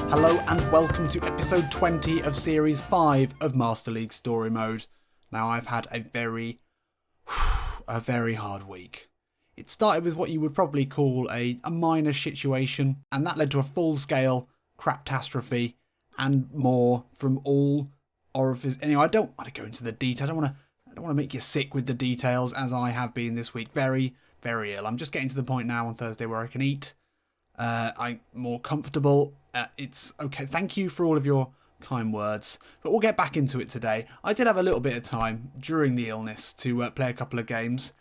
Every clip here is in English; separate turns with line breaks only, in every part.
Hello and welcome to episode 20 of series 5 of Master League Story Mode. Now I've had a very hard week. It started with what you would probably call a minor situation, and that led to a full-scale craptastrophe and more from all orifices. Anyway, I don't want to go into the detail. I don't want to make you sick with the details, as I have been this week. Very ill. I'm just getting to the point now on Thursday where I can eat. I'm more comfortable. It's okay. Thank you for all of your kind words. But we'll get back into it today. I did have a little bit of time during the illness to play a couple of games.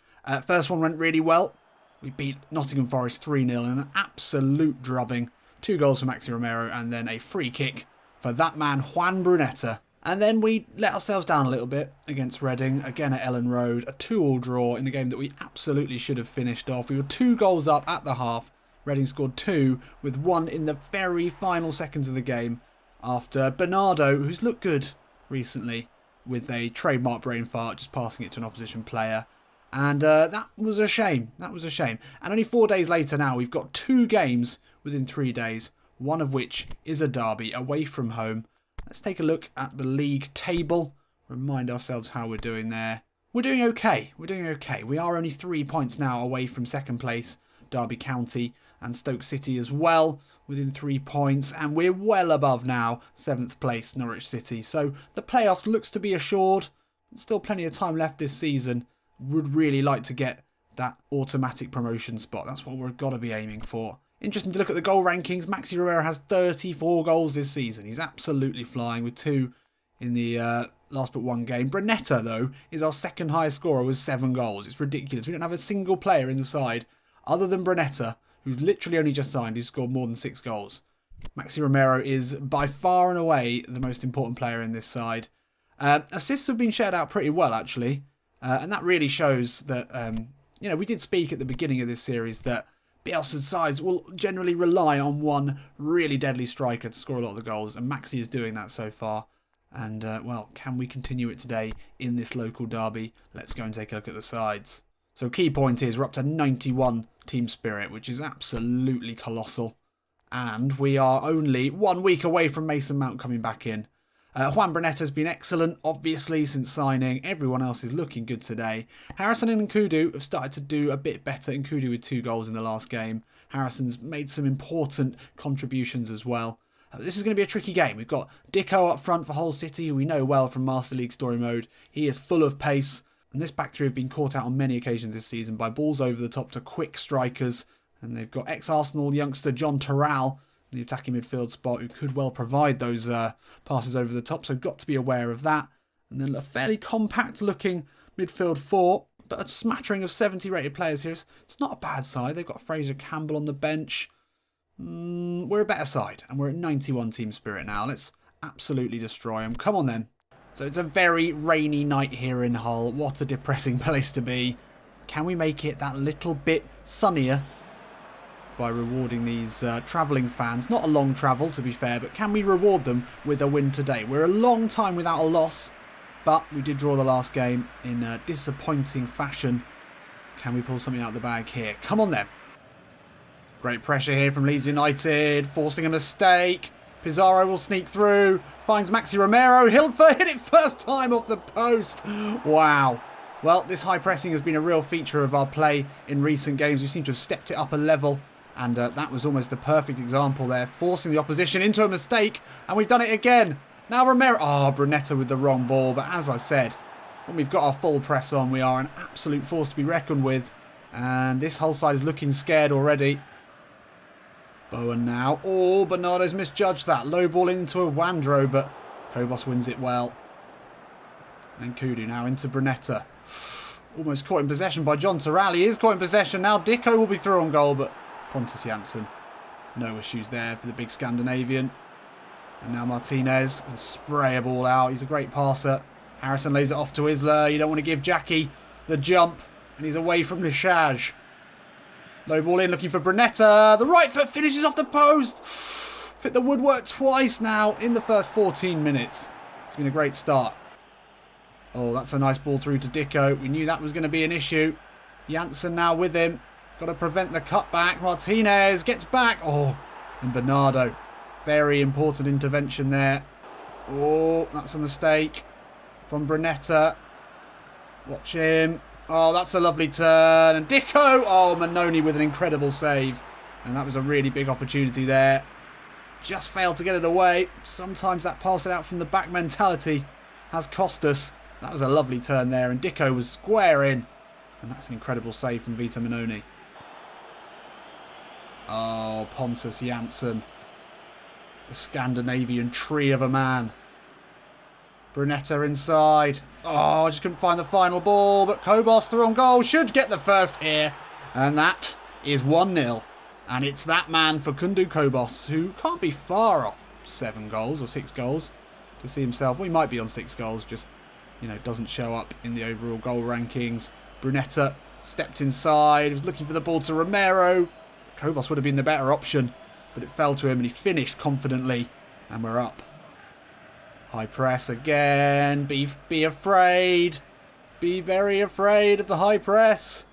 First one went really well. We beat Nottingham Forest 3-0 in an absolute drubbing. 2 goals for Maxi Romero and then a free kick for that man Juan Brunetta. And then we let ourselves down a little bit against Reading, again at Ellen Road. A 2-2 draw in a game that we absolutely should have finished off. We were 2 goals up at the half. Reading scored 2 with 1 in the very final seconds of the game after Bernardo, who's looked good recently with a trademark brain fart, just passing it to an opposition player. And that was a shame. That was a shame. And only 4 days later now, we've got 2 games within 3 days, one of which is a derby away from home. Let's take a look at the league table. Remind ourselves how we're doing there. We're doing okay. We're doing okay. We are only 3 points now away from second place, Derby County, and Stoke City as well, within 3 points. And we're well above now 7th place, Norwich City. So the playoffs looks to be assured. Still plenty of time left this season. Would really like to get that automatic promotion spot. That's what we've got to be aiming for. Interesting to look at the goal rankings. Maxi Romero has 34 goals this season. He's absolutely flying with 2 in the last but 1 game. Brunetta, though, is our second highest scorer with 7 goals. It's ridiculous. We don't have a single player in the side other than Brunetta, who's literally only just signed, who's scored more than 6 goals. Maxi Romero is by far and away the most important player in this side. Assists have been shared out pretty well, actually. And that really shows that, we did speak at the beginning of this series that Bielsa's sides will generally rely on one really deadly striker to score a lot of the goals. And Maxi is doing that so far. And, can we continue it today in this local derby? Let's go and take a look at the sides. So key point is we're up to 91 team spirit, which is absolutely colossal. And we are only 1 week away from Mason Mount coming back in. Juan Brunetta has been excellent, obviously, since signing. Everyone else is looking good today. Harrison and Nkudu have started to do a bit better. Nkudu with 2 goals in the last game. Harrison's made some important contributions as well. This is going to be a tricky game. We've got Dicko up front for Hull City, who we know well from Master League Story Mode. He is full of pace. And this back three have been caught out on many occasions this season by balls over the top to quick strikers. And they've got ex-Arsenal youngster John Terral, the attacking midfield spot, who could well provide those passes over the top. So got to be aware of that. And then a fairly compact looking midfield 4. But a smattering of 70 rated players here. It's not a bad side. They've got Fraser Campbell on the bench. We're a better side. And we're at 91 team spirit now. Let's absolutely destroy them. Come on then. So it's a very rainy night here in Hull. What a depressing place to be. Can we make it that little bit sunnier by rewarding these travelling fans? Not a long travel, to be fair, but can we reward them with a win today? We're a long time without a loss, but we did draw the last game in a disappointing fashion. Can we pull something out of the bag here? Come on then. Great pressure here from Leeds United, forcing a mistake. Pizarro will sneak through, finds Maxi Romero. He'll hit it first time off the post. Wow. Well, this high pressing has been a real feature of our play in recent games. We seem to have stepped it up a level. And that was almost the perfect example there, forcing the opposition into a mistake. And we've done it again. Now Romero. Oh, Brunetta with the wrong ball. But as I said, when we've got our full press on, we are an absolute force to be reckoned with. And this whole side is looking scared already. Bowen now. Oh, Bernardo's misjudged that. Low ball into a Wandro, but Kobos wins it well. And Kudu now into Brunetta. Almost caught in possession by John Terral. He is caught in possession now. Dicko will be through on goal, but Pontus Jansson, no issues there for the big Scandinavian. And now Martinez can spray a ball out. He's a great passer. Harrison lays it off to Isla. You don't want to give Jackie the jump. And he's away from Lishaj. Low ball in, looking for Brunetta. The right foot finishes off the post. Fit the woodwork twice now in the first 14 minutes. It's been a great start. Oh, that's a nice ball through to Dicko. We knew that was going to be an issue. Jansson now with him. Got to prevent the cutback. Martinez gets back. Oh, and Bernardo Very important intervention there. Oh, that's a mistake from Brunetta. Watch him. Oh, that's a lovely turn. And Dicko. Oh, Manoni with an incredible save. And that was a really big opportunity there. Just failed to get it away. Sometimes that pass it out from the back mentality has cost us. That was a lovely turn there. And Dicko was square in. And that's an incredible save from Vita Manoni. Oh, Pontus Jansson. The Scandinavian tree of a man. Brunetta inside. Oh, I just couldn't find the final ball. But Kobos through on goal. Should get the first here. And that is 1-0. And it's that man for Kundu Kobos, who can't be far off 7 goals or 6 goals to see himself. Well, he might be on 6 goals, just, you know, doesn't show up in the overall goal rankings. Brunetta stepped inside, was looking for the ball to Romero. Kobos would have been the better option, but it fell to him and he finished confidently. And we're up. High press again. Be afraid. Be very afraid of the high press.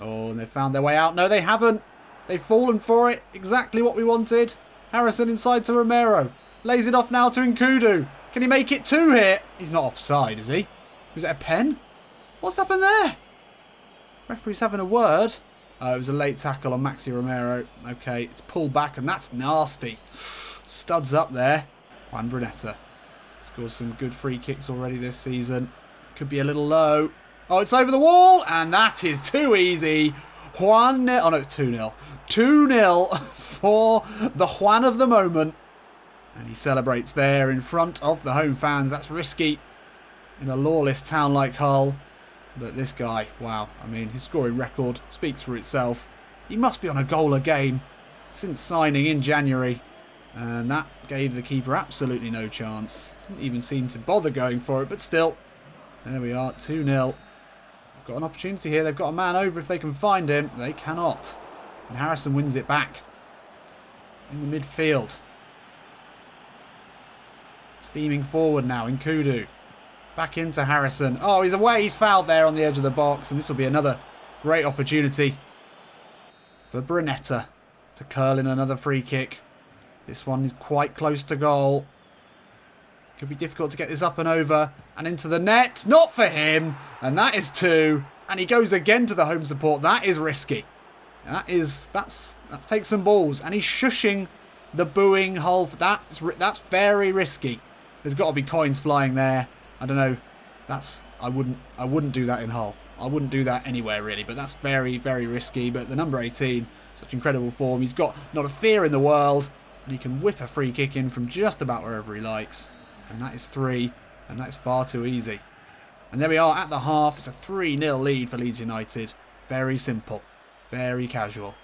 Oh, and they've found their way out. No, they haven't. They've fallen for it. Exactly what we wanted. Harrison inside to Romero. Lays it off now to Nkudu. Can he make it 2 here? He's not offside, is he? Was it a pen? What's happened there? Referee's having a word. Oh, it was a late tackle on Maxi Romero. Okay, it's pulled back and that's nasty. Studs up there. Juan Brunetta. Scored some good free kicks already this season. Could be a little low. Oh, it's over the wall. And that is too easy. 1-0. Oh, no, it's 2-0. 2-0 for the Juan of the moment. And he celebrates there in front of the home fans. That's risky in a lawless town like Hull. But this guy, wow. I mean, his scoring record speaks for itself. He must be on a goal a game since signing in January. And that gave the keeper absolutely no chance. Didn't even seem to bother going for it. But still, there we are, 2-0. Got an opportunity here. They've got a man over if they can find him. They cannot. And Harrison wins it back in the midfield. Steaming forward now in Kudu. Back into Harrison. Oh, he's away. He's fouled there on the edge of the box. And this will be another great opportunity for Brunetta to curl in another free kick. This one is quite close to goal. Could be difficult to get this up and over. And into the net. Not for him. And that is 2. And he goes again to the home support. That is risky. That takes some balls. And he's shushing the booing Hull. That's very risky. There's got to be coins flying there. I don't know. I wouldn't do that in Hull. I wouldn't do that anywhere really. But that's very, very risky. But the number 18, such incredible form. He's got not a fear in the world. And he can whip a free kick in from just about wherever he likes. And that is 3. And that's far too easy. And there we are at the half. It's a 3-0 lead for Leeds United. Very simple. Very casual.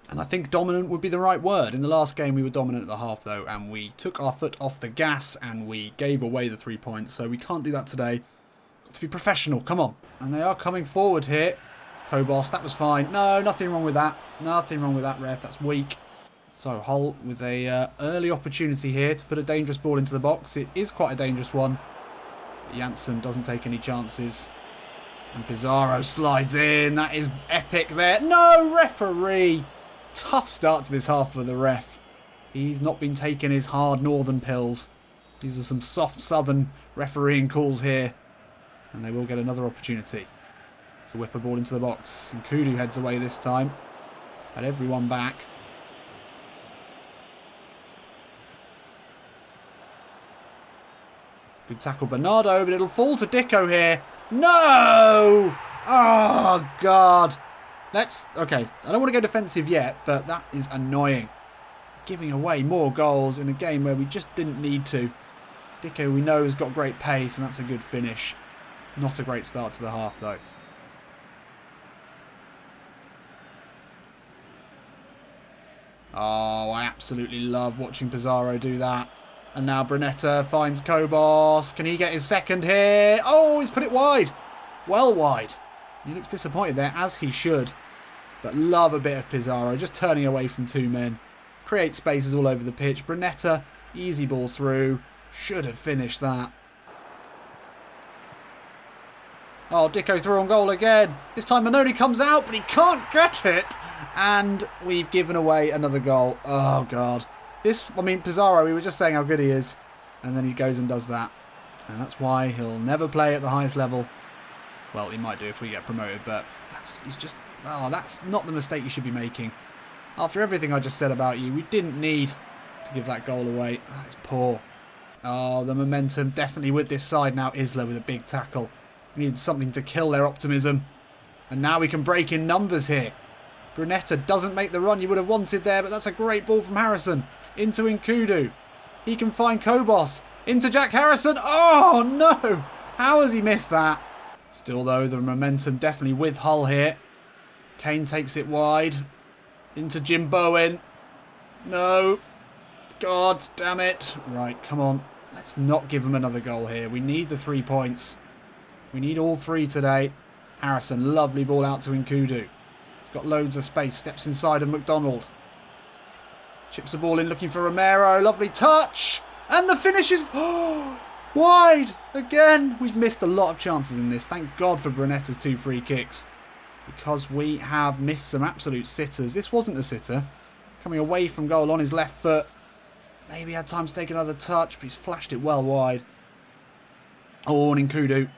And I think dominant would be the right word. In the last game we were dominant at the half though. And we took our foot off the gas. And we gave away the 3 points. So we can't do that today. Got to be professional. Come on. And they are coming forward here. Kobos, that was fine. No, nothing wrong with that. Nothing wrong with that, ref. That's weak. So Hull with a early opportunity here to put a dangerous ball into the box. It is quite a dangerous one. But Jansson doesn't take any chances. And Pizarro slides in. That is epic there. No, referee. Tough start to this half for the ref. He's not been taking his hard northern pills. These are some soft southern refereeing calls here. And they will get another opportunity to whip a ball into the box. And Kudu heads away this time. Had everyone back. Good tackle, Bernardo, but it'll fall to Dicko here. No! Oh, God. Okay, I don't want to go defensive yet, but that is annoying. Giving away more goals in a game where we just didn't need to. Dicko, we know, has got great pace, and that's a good finish. Not a great start to the half, though. Oh, I absolutely love watching Pizarro do that. And now Brunetta finds Kobos. Can he get his second here? Oh, he's put it wide. Well wide. He looks disappointed there, as he should. But love a bit of Pizarro, just turning away from 2 men. Create spaces all over the pitch. Brunetta, easy ball through. Should have finished that. Oh, Dicko through on goal again. This time Manoni comes out, but he can't get it. And we've given away another goal. Oh, God. I mean, Pizarro, we were just saying how good he is. And then he goes and does that. And that's why he'll never play at the highest level. Well, he might do if we get promoted, but that's not the mistake you should be making. After everything I just said about you, we didn't need to give that goal away. Oh, it's poor. Oh, the momentum definitely with this side now. Isla with a big tackle. We needed something to kill their optimism. And now we can break in numbers here. Brunetta doesn't make the run you would have wanted there, but that's a great ball from Harrison. Into Nkudu. He can find Kobos. Into Jack Harrison. Oh, no. How has he missed that? Still, though, the momentum definitely with Hull here. Kane takes it wide. Into Jim Bowen. No. God damn it. Right, come on. Let's not give them another goal here. We need the 3 points. We need all 3 today. Harrison, lovely ball out to Nkudu. He's got loads of space. Steps inside of McDonald. Chips the ball in looking for Romero. Lovely touch. And the finish is... Oh, wide. Again. We've missed a lot of chances in this. Thank God for Brunetta's 2 free kicks. Because we have missed some absolute sitters. This wasn't a sitter. Coming away from goal on his left foot. Maybe he had time to take another touch, but he's flashed it well wide. Oh, and Nkudu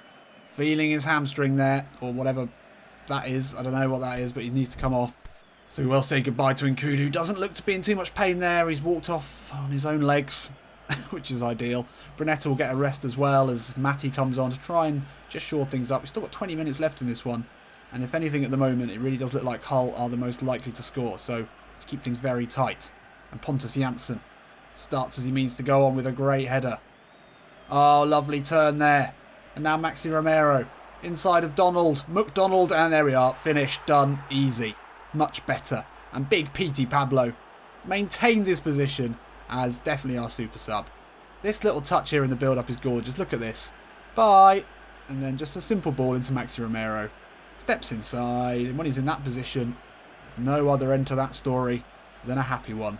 feeling his hamstring there, or whatever that is. I don't know what that is, but he needs to come off. So we will say goodbye to Nkudu. Doesn't look to be in too much pain there. He's walked off on his own legs, which is ideal. Brunetta will get a rest as well as Matty comes on to try and just shore things up. We've still got 20 minutes left in this one. And if anything at the moment, it really does look like Hull are the most likely to score. So let's keep things very tight. And Pontus Jansson starts as he means to go on with a great header. Oh, lovely turn there. And now Maxi Romero inside of McDonald, and there we are. Finished, done, easy. Much better. And big Petey Pablo maintains his position as definitely our super sub. This little touch here in the build-up is gorgeous. Look at this. Bye. And then just a simple ball into Maxi Romero. Steps inside, and when he's in that position, there's no other end to that story than a happy one.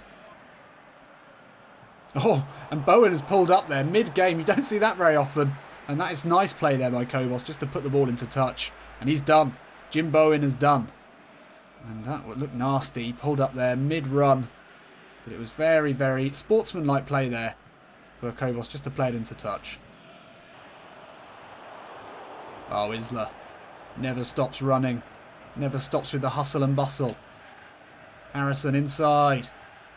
Oh, and Bowen has pulled up there mid-game. You don't see that very often. And that is nice play there by Kobos just to put the ball into touch. And he's done. Jim Bowen is done. And that would look nasty. He pulled up there mid-run. But it was very, very sportsmanlike play there for Kobos just to play it into touch. Oh, Isla. Never stops running. Never stops with the hustle and bustle. Harrison inside.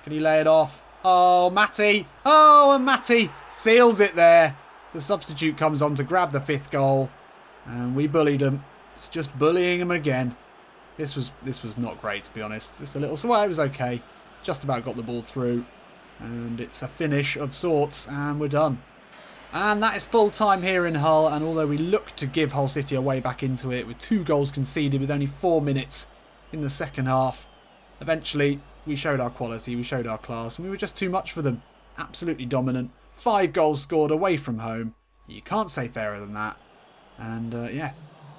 Can he lay it off? Oh, Matty. Oh, and Matty seals it there. The substitute comes on to grab the 5th goal. And we bullied him. It's just bullying him again. This was not great, to be honest. Just a little... So, well, it was okay. Just about got the ball through. And it's a finish of sorts. And we're done. And that is full time here in Hull, and although we look to give Hull City a way back into it with 2 goals conceded with only 4 minutes in the second half, eventually we showed our quality, we showed our class, and we were just too much for them. Absolutely dominant. 5 goals scored away from home. You can't say fairer than that. And yeah,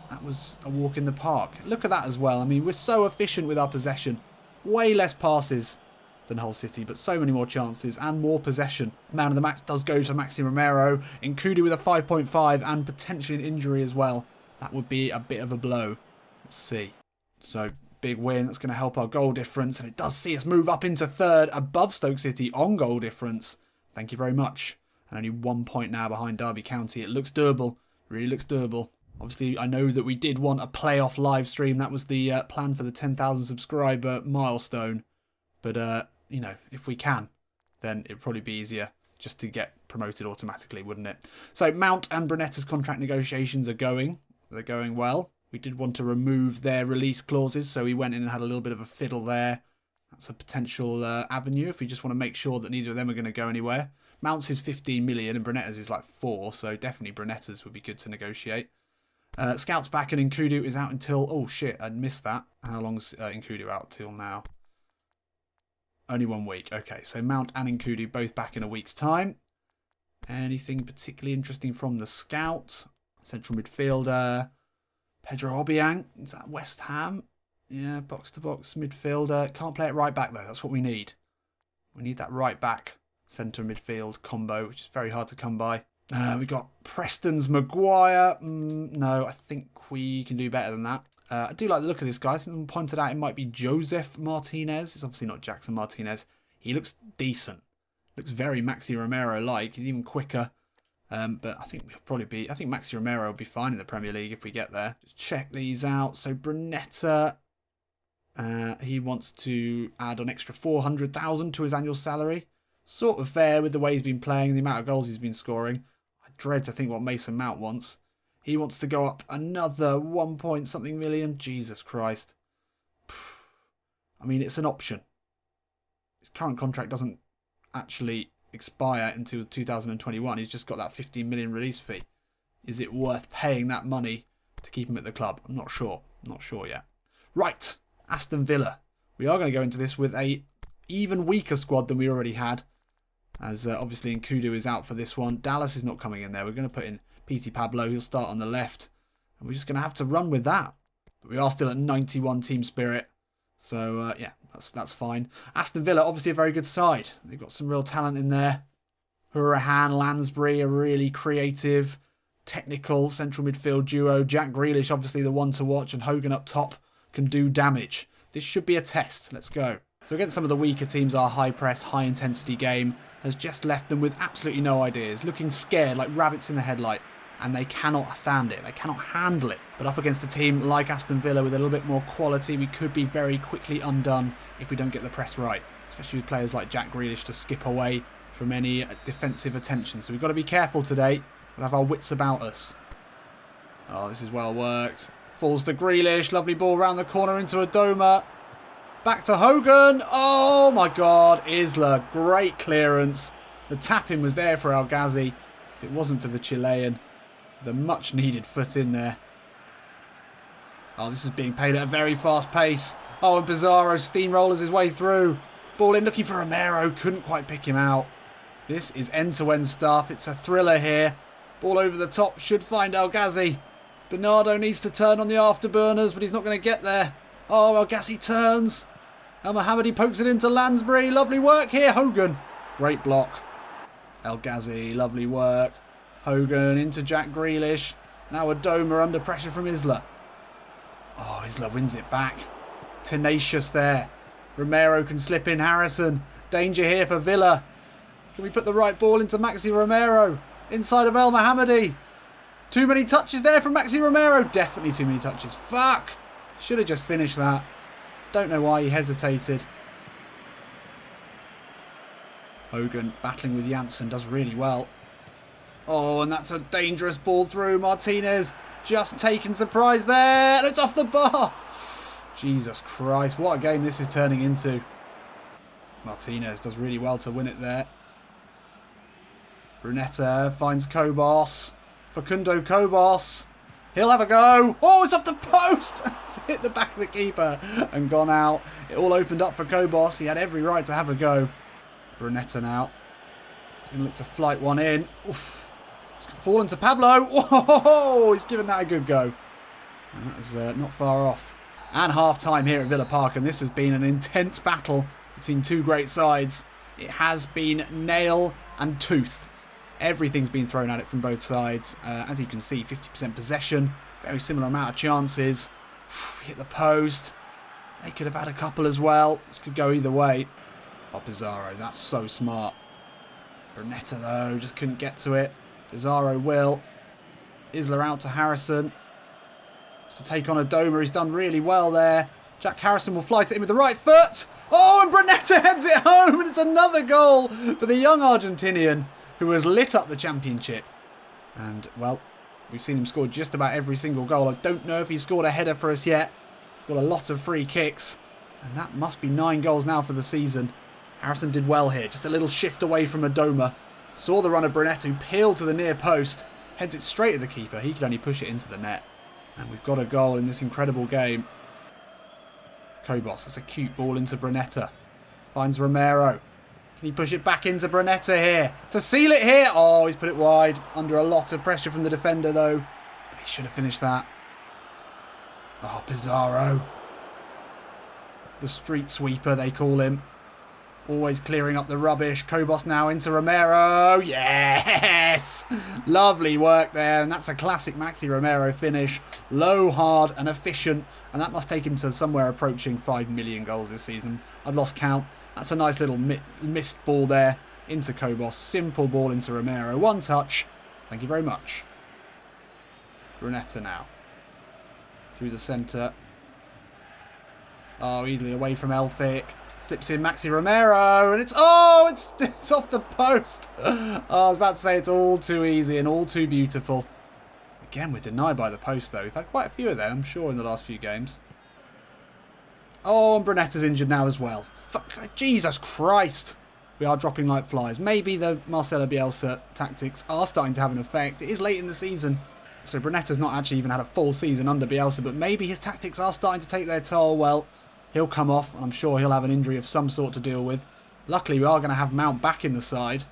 that was a walk in the park. Look at that as well. I mean, we're so efficient with our possession. Way less passes than Hull City, but so many more chances and more possession. Man of the match does go to Maxi Romero. Nkudu with a 5.5 and potentially an injury as well. That would be a bit of a blow. Let's see. So, big win. That's going to help our goal difference, and it does see us move up into 3rd above Stoke City on goal difference. Thank you very much. And only 1 point now behind Derby County. It looks doable. Really looks doable. Obviously, I know that we did want a playoff live stream. That was the plan for the 10,000 subscriber milestone. But, you know, if we can, then it'd probably be easier just to get promoted automatically, wouldn't it? So Mount and Brunetta's contract negotiations are going. They're going well. We did want to remove their release clauses, so we went in and had a little bit of a fiddle there. That's a potential avenue if we just want to make sure that neither of them are going to go anywhere. Mount's is 15 million and Brunetta's is like 4, so definitely Brunetta's would be good to negotiate. Scout's back and Nkudu is out until... Oh, shit, I'd missed that. How long's Nkudu out till now? Only 1 week. Okay, so Mount and Nkudu both back in a week's time. Anything particularly interesting from the Scout? Central midfielder. Pedro Obiang. Is that West Ham? Yeah, box-to-box midfielder. Can't play it right back, though. That's what we need. We need that right back centre midfield combo, which is very hard to come by. We got Preston's Maguire. No, I think we can do better than that. I do like the look of this guy. Someone pointed out it might be Joseph Martinez. It's obviously not Jackson Martinez. He looks decent. Looks very Maxi Romero-like. He's even quicker. But I think Maxi Romero will be fine in the Premier League if we get there. Just check these out. So Brunetta, he wants to add an extra 400,000 to his annual salary. Sort of fair with the way he's been playing and the amount of goals he's been scoring. I dread to think what Mason Mount wants. He wants to go up another 1 point something million. Jesus Christ. I mean, it's an option. His current contract doesn't actually expire until 2021. He's just got that 15 million release fee. Is it worth paying that money to keep him at the club? I'm not sure. I'm not sure yet. Right. Aston Villa. We are going to go into this with a even weaker squad than we already had. As obviously Nkudu is out for this one. Dallas is not coming in there. We're going to put in P.T. Pablo. He'll start on the left. And we're just going to have to run with that. But we are still at 91 team spirit. So, yeah, that's fine. Aston Villa, obviously a very good side. They've got some real talent in there. Hurahan, Lansbury, a really creative, technical central midfield duo. Jack Grealish, obviously the one to watch. And Hogan up top can do damage. This should be a test. Let's go. So against some of the weaker teams, our high press, high intensity game has just left them with absolutely no ideas. Looking scared like rabbits in the headlight. And they cannot stand it. They cannot handle it. But up against a team like Aston Villa with a little bit more quality, we could be very quickly undone if we don't get the press right. Especially with players like Jack Grealish to skip away from any defensive attention. So we've got to be careful today. We'll have our wits about us. Oh, this is well worked. Falls to Grealish. Lovely ball round the corner into Adoma. Back to Hogan. Oh my God. Isla. Great clearance. The tap-in was there for El Ghazi. If it wasn't for the Chilean. The much needed foot in there. Oh, this is being played at a very fast pace. Oh, and Pizarro steamrollers his way through. Ball in looking for Romero. Couldn't quite pick him out. This is end-to-end stuff. It's a thriller here. Ball over the top. Should find El Ghazi. Bernardo needs to turn on the afterburners, but he's not going to get there. Oh, El Ghazi turns. El Mohammadi pokes it into Lansbury. Lovely work here, Hogan. Great block. El Ghazi, lovely work. Hogan into Jack Grealish. Now Adoma under pressure from Isla. Oh, Isla wins it back. Tenacious there. Romero can slip in Harrison. Danger here for Villa. Can we put the right ball into Maxi Romero? Inside of El Mohammadi. Too many touches there from Maxi Romero. Definitely too many touches. Fuck. Should have just finished that. Don't know why he hesitated. Hogan battling with Janssen does really well. Oh, and that's a dangerous ball through. Martinez just taken surprise there. And it's off the bar. Jesus Christ. What a game this is turning into. Martinez does really well to win it there. Brunetta finds Kobos. Facundo Kobos. He'll have a go. Oh, it's off the post. It's hit the back of the keeper and gone out. It all opened up for Kobos. He had every right to have a go. Brunetta now. Going to look to flight one in. Oof. It's fallen to Pablo. Oh, he's given that a good go. And that is not far off. And half-time here at Villa Park. And this has been an intense battle between two great sides. It has been nail and tooth. Everything's been thrown at it from both sides. As you can see, 50% possession. Very similar amount of chances. Hit the post. They could have had a couple as well. This could go either way. Oh, Pizarro. That's so smart. Brunetta, though, just couldn't get to it. Pizarro will. Isla out to Harrison. Just to take on Adoma. He's done really well there. Jack Harrison will fly to him with the right foot. Oh, and Brunetta heads it home. And it's another goal for the young Argentinian who has lit up the championship. And, well, we've seen him score just about every single goal. I don't know if he's scored a header for us yet. He's got a lot of free kicks. And that must be 9 goals now for the season. Harrison did well here. Just a little shift away from Adoma. Saw the run of Brunetta, who peeled to the near post. Heads it straight at the keeper. He could only push it into the net. And we've got a goal in this incredible game. Kobos, that's a cute ball into Brunetta. Finds Romero. Can he push it back into Brunetta here? To seal it here. Oh, he's put it wide. Under a lot of pressure from the defender, though. But he should have finished that. Oh, Pizarro. The street sweeper, they call him. Always clearing up the rubbish. Kobos now into Romero. Yes! Lovely work there. And that's a classic Maxi Romero finish. Low, hard and efficient. And that must take him to somewhere approaching 5 million goals this season. I've lost count. That's a nice little missed ball there into Kobos. Simple ball into Romero. One touch. Thank you very much. Brunetta now. Through the centre. Oh, easily away from Elphick. Slips in Maxi Romero. And it's off the post. Oh, I was about to say it's all too easy and all too beautiful. Again, we're denied by the post, though. We've had quite a few of them, I'm sure, in the last few games. Oh, and Brunetta's injured now as well. Fuck, Jesus Christ. We are dropping like flies. Maybe the Marcelo Bielsa tactics are starting to have an effect. It is late in the season. So Brunetta's not actually even had a full season under Bielsa, but maybe his tactics are starting to take their toll. Well, he'll come off, and I'm sure he'll have an injury of some sort to deal with. Luckily, we are going to have Mount back in the side.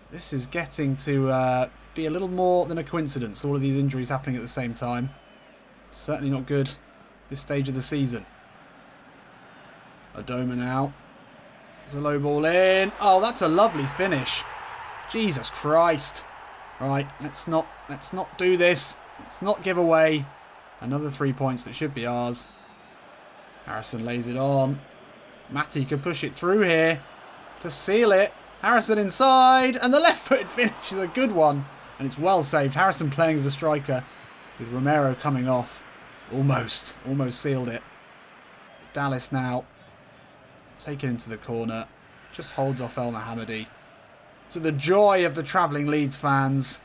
This is getting to be a little more than a coincidence. All of these injuries happening at the same time. Certainly not good this stage of the season. Adoma now. There's a low ball in. Oh, that's a lovely finish. Jesus Christ. Right, let's not do this. Let's not give away another 3 points that should be ours. Harrison lays it on. Matty could push it through here to seal it. Harrison inside, and the left-footed finish is a good one, and it's well saved. Harrison playing as a striker with Romero coming off. Almost sealed it. Dallas now. Taken into the corner. Just holds off El Mohammadi. To the joy of the travelling Leeds fans.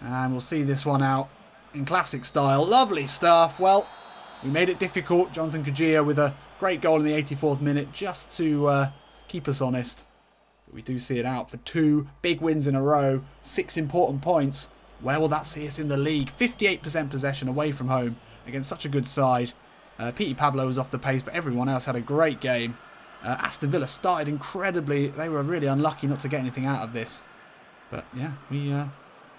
And we'll see this one out in classic style. Lovely stuff. Well, we made it difficult. Jonathan Kajia with a great goal in the 84th minute just to keep us honest. But we do see it out for 2 big wins in a row. 6 important points. Where will that see us in the league? 58% possession away from home against such a good side. Petey Pablo was off the pace, but everyone else had a great game. Aston Villa started incredibly. They were really unlucky not to get anything out of this. But yeah,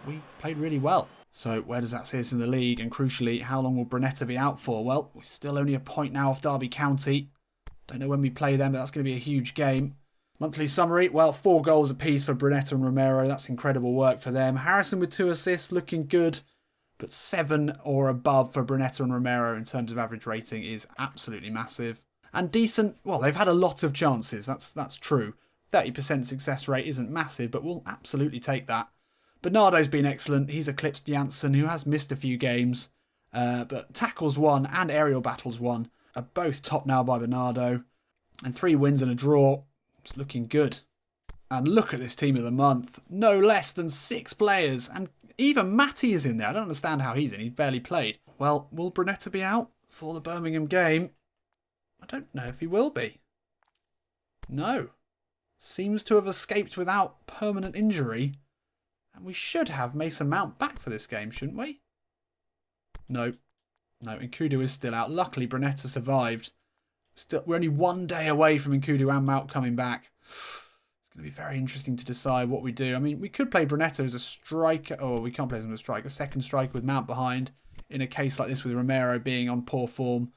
we played really well. So where does that see us in the league? And crucially, how long will Brunetta be out for? Well, we're still only a point now off Derby County. Don't know when we play them, but that's going to be a huge game. Monthly summary, well, 4 goals apiece for Brunetta and Romero. That's incredible work for them. Harrison with 2 assists, looking good. But 7 or above for Brunetta and Romero in terms of average rating is absolutely massive. And decent, well, they've had a lot of chances, that's true. 30% success rate isn't massive, but we'll absolutely take that. Bernardo's been excellent. He's eclipsed Janssen, who has missed a few games. But tackles 1 and aerial battles 1 are both top now by Bernardo. And 3 wins and a draw. It's looking good. And look at this team of the month. No less than 6 players. And even Matty is in there. I don't understand how he's in. He barely played. Well, will Brunetta be out for the Birmingham game? I don't know if he will be. No. Seems to have escaped without permanent injury. And we should have Mason Mount back for this game, shouldn't we? No. No, Nkudu is still out. Luckily, Brunetta survived. We're only 1 day away from Nkudu and Mount coming back. It's going to be very interesting to decide what we do. I mean, we could play Brunetta as a striker. Oh, we can't play him as a striker. A second striker with Mount behind. In a case like this with Romero being on poor form.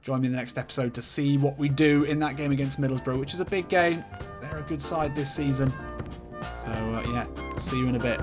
Join me in the next episode to see what we do in that game against Middlesbrough, which is a big game. They're a good side this season. So, yeah, see you in a bit.